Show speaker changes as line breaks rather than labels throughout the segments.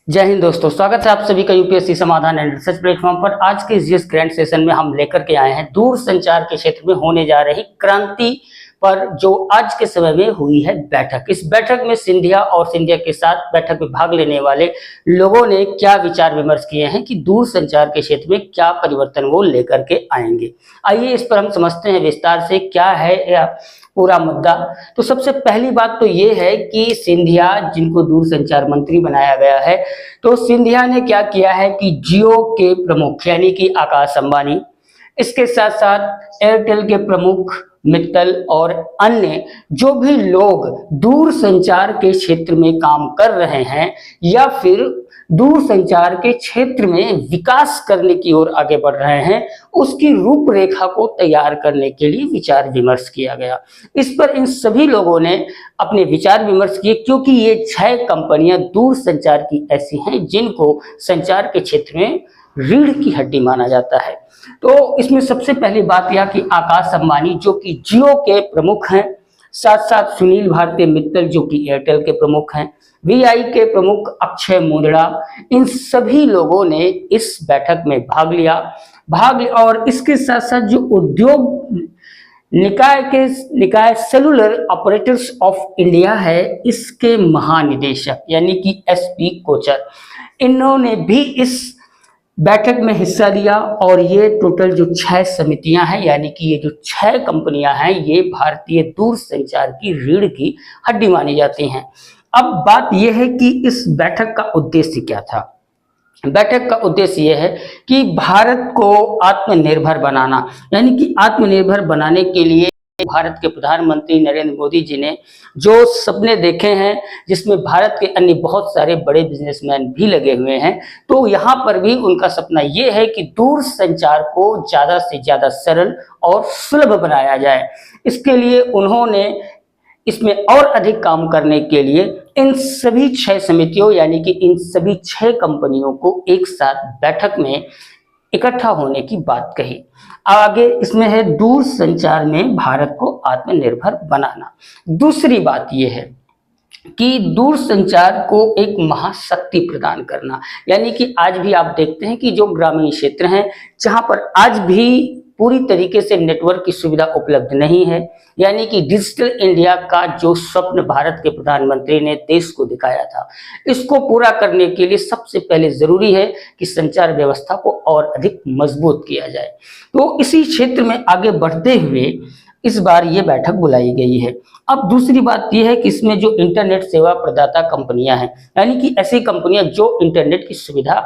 जय हिंद दोस्तों, स्वागत है आप सभी का यूपीएससी समाधान एंड रिसर्च प्लेटफॉर्म पर। आज के इस ग्रैंड सेशन में हम लेकर के आए हैं दूर संचार के क्षेत्र में होने जा रही क्रांति पर जो आज के समय में हुई है बैठक। इस बैठक में सिंधिया और सिंधिया के साथ बैठक में भाग लेने वाले लोगों ने क्या विचार विमर्श किए हैं कि दूर संचार के क्षेत्र में क्या परिवर्तन वो लेकर के आएंगे। आइए इस पर हम समझते हैं विस्तार से क्या है पूरा मुद्दा। तो सबसे पहली बात तो ये है कि सिंधिया जिनको दूर संचार मंत्री बनाया गया है, तो सिंधिया ने क्या किया है कि जियो के प्रमुख यानी कि आकाश अंबानी, इसके साथ साथ एयरटेल के प्रमुख मित्तल और अन्य जो भी लोग दूर संचार के क्षेत्र में काम कर रहे हैं या फिर दूर संचार के क्षेत्र में विकास करने की ओर आगे बढ़ रहे हैं, उसकी रूपरेखा को तैयार करने के लिए विचार विमर्श किया गया। इस पर इन सभी लोगों ने अपने विचार विमर्श किए, क्योंकि ये 6 कंपनियां दूर संचार की ऐसी हैं जिनको संचार के क्षेत्र में रीढ़ की हड्डी माना जाता है। तो इसमें सबसे पहली बात यह कि आकाश अंबानी जो कि जियो के प्रमुख हैं, साथ साथ सुनील भारती मित्तल जो कि एयरटेल के प्रमुख हैं, वीआई के प्रमुख अक्षय मुंदड़ा, इन सभी लोगों ने इस बैठक में भाग लिया। और इसके साथ साथ जो उद्योग निकाय सेलुलर ऑपरेटर्स ऑफ इंडिया है, इसके महानिदेशक यानी कि एसपी कोचर, इन्होंने भी इस बैठक में हिस्सा लिया। और ये टोटल जो 6 समितियां हैं यानी कि ये जो 6 कंपनियां हैं, ये भारतीय दूर संचार की रीढ़ की हड्डी मानी जाती हैं। अब बात यह है कि इस बैठक का उद्देश्य क्या था। बैठक का उद्देश्य यह है कि भारत को आत्मनिर्भर बनाना, यानी कि आत्मनिर्भर बनाने के लिए भारत के प्रधानमंत्री नरेंद्र मोदी जी ने जो सपने देखे हैं, जिसमें भारत के अन्य बहुत सारे बड़े बिजनेसमैन भी लगे हुए हैं, तो यहाँ पर भी उनका सपना ये है कि दूर संचार को ज़्यादा से ज़्यादा सरल और सुलभ बनाया जाए। इसके लिए उन्होंने इसमें और अधिक काम करने के लिए इन सभी 6 समितियों यानी कि इन सभी 6 कंपनियों को एक साथ बैठक में इकट्ठा होने की बात कही। आगे इसमें है दूर संचार में भारत को आत्मनिर्भर बनाना। दूसरी बात यह है कि दूर संचार को एक महाशक्ति प्रदान करना, यानी कि आज भी आप देखते हैं कि जो ग्रामीण क्षेत्र हैं जहां पर आज भी पूरी तरीके से नेटवर्क की सुविधा उपलब्ध नहीं है, यानी कि डिजिटल इंडिया का जो स्वप्न भारत के प्रधानमंत्री ने देश को दिखाया था, इसको पूरा करने के लिए सबसे पहले जरूरी है कि संचार व्यवस्था को और अधिक मजबूत किया जाए। तो इसी क्षेत्र में आगे बढ़ते हुए इस बार ये बैठक बुलाई गई है। अब दूसरी बात यह है कि इसमें जो इंटरनेट सेवा प्रदाता कंपनियां हैं, यानी कि ऐसी कंपनियां जो इंटरनेट की सुविधा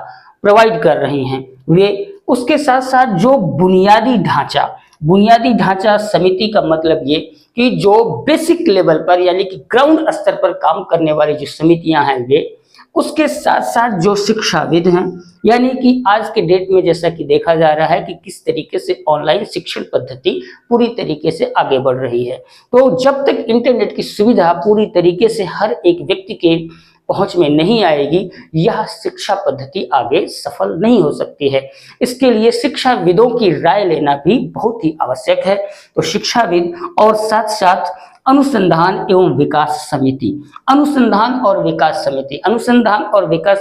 प्रोवाइड कर रही हैं, वे उसके साथ साथ जो बुनियादी ढांचा समिति का मतलब ये कि जो बेसिक लेवल पर यानी कि ग्राउंड स्तर पर काम करने वाली जो समितियां हैं, वे उसके साथ साथ जो शिक्षाविद हैं, यानी कि आज के डेट में जैसा कि देखा जा रहा है कि किस तरीके से ऑनलाइन शिक्षण पद्धति पूरी तरीके से आगे बढ़ रही है, तो जब तक इंटरनेट की सुविधा पूरी तरीके से हर एक व्यक्ति के पहुंच में नहीं आएगी, यह शिक्षा पद्धति आगे सफल नहीं हो सकती है। इसके लिए शिक्षाविदों की राय लेना भी बहुत ही आवश्यक है। तो शिक्षाविद और साथ साथ अनुसंधान और विकास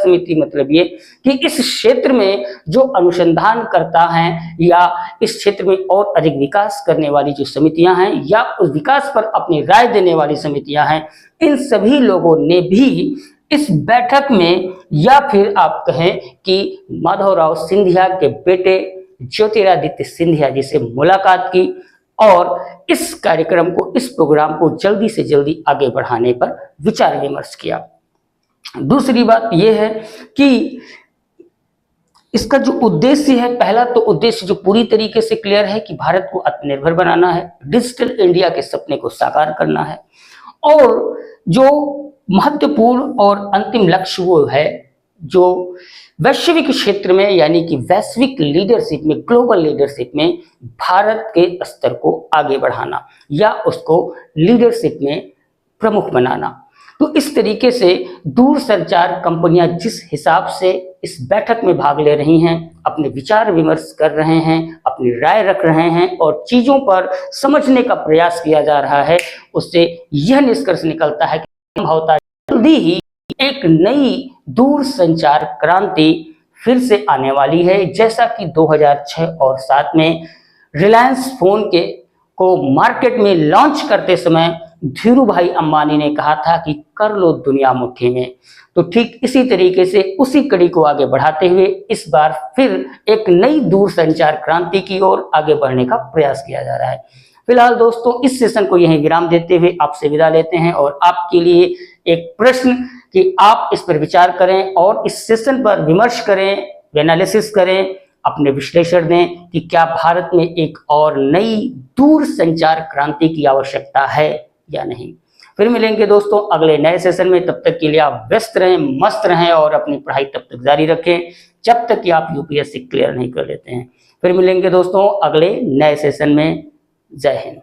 समिति मतलब ये कि इस क्षेत्र में जो अनुसंधान करता है या इस क्षेत्र में और अधिक विकास करने वाली जो समितियां हैं या उस विकास पर अपनी राय देने वाली समितियां हैं, इन सभी लोगों ने भी इस बैठक में या फिर आप कहें कि माधवराव सिंधिया के बेटे ज्योतिरादित्य सिंधिया जी से मुलाकात की और इस कार्यक्रम को, इस प्रोग्राम को जल्दी से जल्दी आगे बढ़ाने पर विचार विमर्श किया। दूसरी बात यह है कि इसका जो उद्देश्य है, पहला तो उद्देश्य जो पूरी तरीके से क्लियर है कि भारत को आत्मनिर्भर बनाना है, डिजिटल इंडिया के सपने को साकार करना है, और जो महत्वपूर्ण और अंतिम लक्ष्य वो है जो वैश्विक क्षेत्र में यानी कि वैश्विक लीडरशिप में, ग्लोबल लीडरशिप में भारत के स्तर को आगे बढ़ाना या उसको लीडरशिप में प्रमुख बनाना। तो इस तरीके से दूर संचार कंपनियां जिस हिसाब से इस बैठक में भाग ले रही हैं, अपने विचार विमर्श कर रहे हैं, अपनी राय रख रहे हैं और चीजों पर समझने का प्रयास किया जा रहा है, उससे यह निष्कर्ष निकलता है कि संभवतः जल्दी ही एक नई दूर संचार क्रांति फिर से आने वाली है। जैसा कि 2006 और 7 में रिलायंस फोन को मार्केट में लॉन्च करते समय धीरू भाई अंबानी ने कहा था कि कर लो दुनिया मुट्ठी में। तो ठीक इसी तरीके से उसी कड़ी को आगे बढ़ाते हुए इस बार फिर एक नई दूर संचार क्रांति की ओर आगे बढ़ने का प्रयास किया जा रहा है। फिलहाल दोस्तों इस सेशन को यहीं विराम देते हुए आपसे विदा लेते हैं और आपके लिए एक प्रश्न कि आप इस पर विचार करें और इस सेशन पर विमर्श करें, एनालिसिस करें, अपने विश्लेषण दें कि क्या भारत में एक और नई दूर संचार क्रांति की आवश्यकता है या नहीं। फिर मिलेंगे दोस्तों अगले नए सेशन में। तब तक के लिए आप व्यस्त रहें, मस्त रहें और अपनी पढ़ाई तब तक जारी रखें जब तक कि आप यूपीएससी क्लियर नहीं कर लेते हैं। फिर मिलेंगे दोस्तों अगले नए सेशन में। जय हिंद।